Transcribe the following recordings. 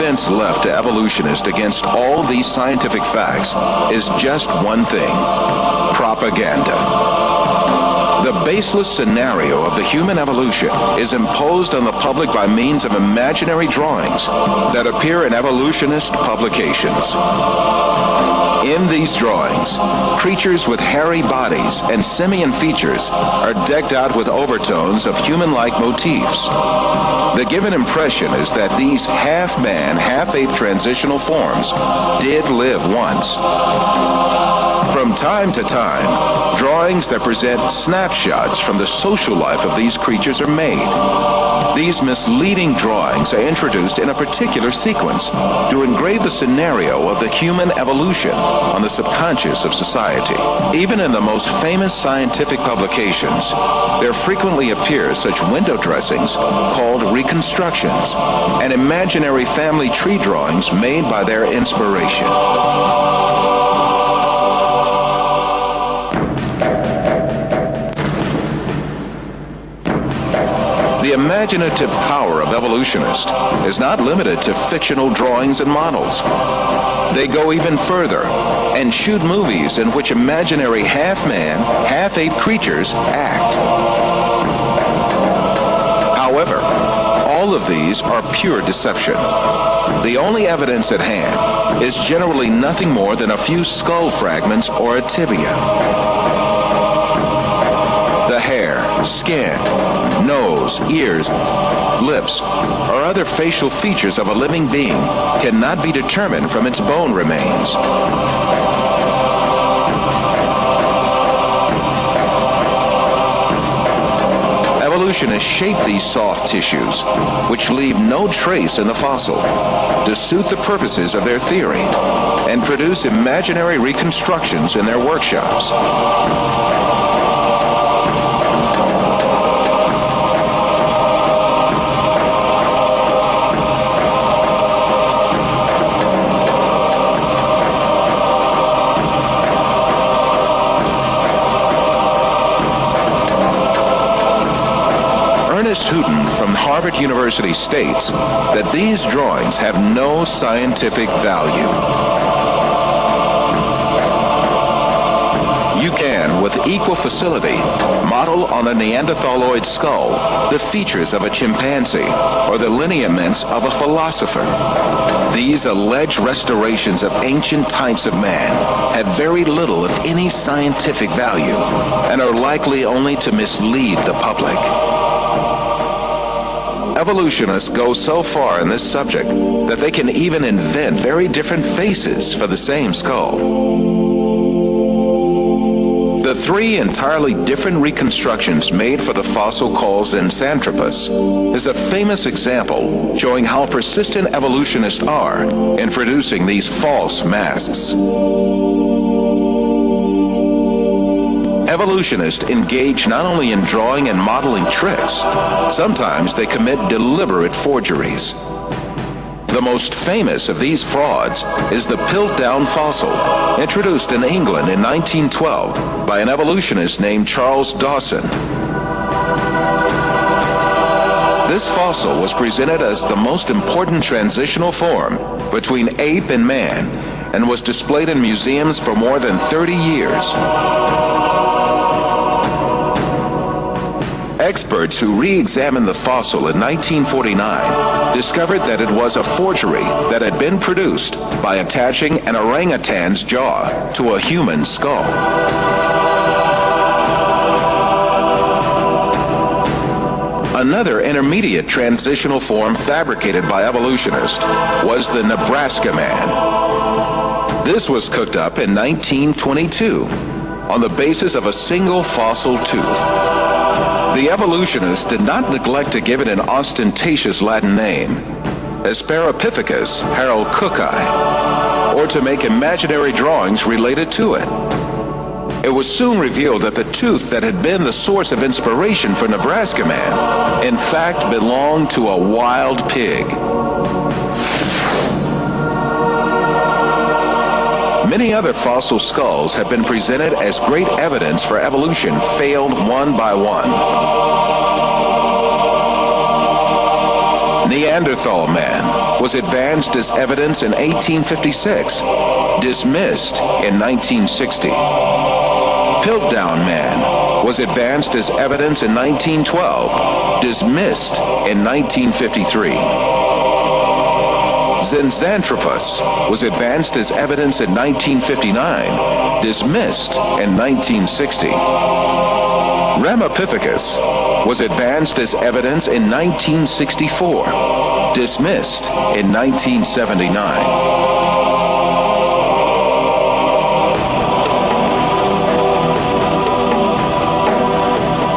defense left to evolutionists against all these scientific facts is just one thing: propaganda. The baseless scenario of the human evolution is imposed on the public by means of imaginary drawings that appear in evolutionist publications. In these drawings, creatures with hairy bodies and simian features are decked out with overtones of human-like motifs. The given impression is that these half-man, half-ape transitional forms did live once. From time to time, drawings that present snapshots from the social life of these creatures are made. These misleading drawings are introduced in a particular sequence to engrave the scenario of the human evolution on the subconscious of society. Even in the most famous scientific publications, there frequently appear such window dressings called reconstructions and imaginary family tree drawings made by their inspiration. The imaginative power of evolutionists is not limited to fictional drawings and models. They go even further and shoot movies in which imaginary half-man, half-ape creatures act. However, all of these are pure deception. The only evidence at hand is generally nothing more than a few skull fragments or a tibia. The hair, skin, nose, ears, lips, or other facial features of a living being cannot be determined from its bone remains. Evolutionists shape these soft tissues, which leave no trace in the fossil, to suit the purposes of their theory, and produce imaginary reconstructions in their workshops. From Harvard University states that these drawings have no scientific value. You can, with equal facility, model on a Neanderthaloid skull the features of a chimpanzee or the lineaments of a philosopher. These alleged restorations of ancient types of man have very little, if any, scientific value and are likely only to mislead the public. Evolutionists go so far in this subject that they can even invent very different faces for the same skull. The three entirely different reconstructions made for the fossil called Zinjanthropus is a famous example showing how persistent evolutionists are in producing these false masks. Evolutionists engage not only in drawing and modeling tricks, sometimes they commit deliberate forgeries. The most famous of these frauds is the Piltdown fossil, introduced in England in 1912 by an evolutionist named Charles Dawson. This fossil was presented as the most important transitional form between ape and man and was displayed in museums for more than 30 years. Experts who re-examined the fossil in 1949 discovered that it was a forgery that had been produced by attaching an orangutan's jaw to a human skull. Another intermediate transitional form fabricated by evolutionists was the Nebraska man. This was cooked up in 1922 on the basis of a single fossil tooth. The evolutionists did not neglect to give it an ostentatious Latin name, Asparapithecus harold-cooki, or to make imaginary drawings related to it. It was soon revealed that the tooth that had been the source of inspiration for Nebraska Man, in fact, belonged to a wild pig. Many other fossil skulls have been presented as great evidence for evolution failed one by one. Neanderthal man was advanced as evidence in 1856, dismissed in 1960. Piltdown man was advanced as evidence in 1912, dismissed in 1953. Zinzanthropus was advanced as evidence in 1959, dismissed in 1960. Ramapithecus was advanced as evidence in 1964, dismissed in 1979.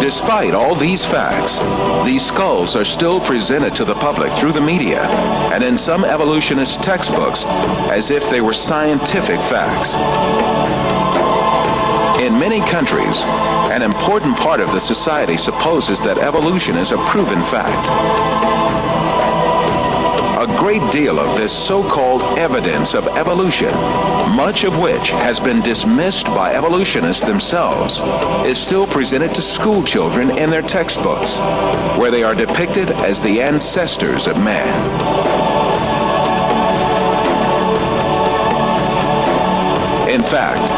Despite all these facts, these skulls are still presented to the public through the media and in some evolutionist textbooks as if they were scientific facts. In many countries, an important part of the society supposes that evolution is a proven fact. A great deal of this so-called evidence of evolution, much of which has been dismissed by evolutionists themselves, is still presented to school children in their textbooks, where they are depicted as the ancestors of man. In fact,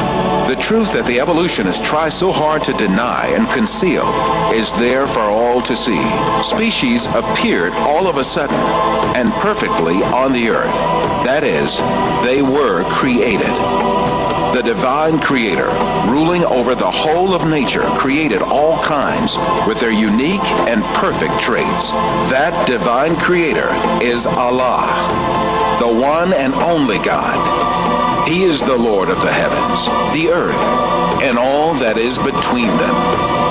the truth that the evolutionists try so hard to deny and conceal is there for all to see. Species appeared all of a sudden and perfectly on the earth. That is, they were created. The divine creator, ruling over the whole of nature, created all kinds with their unique and perfect traits. That divine creator is Allah, the one and only God. He is the Lord of the heavens, the earth, and all that is between them.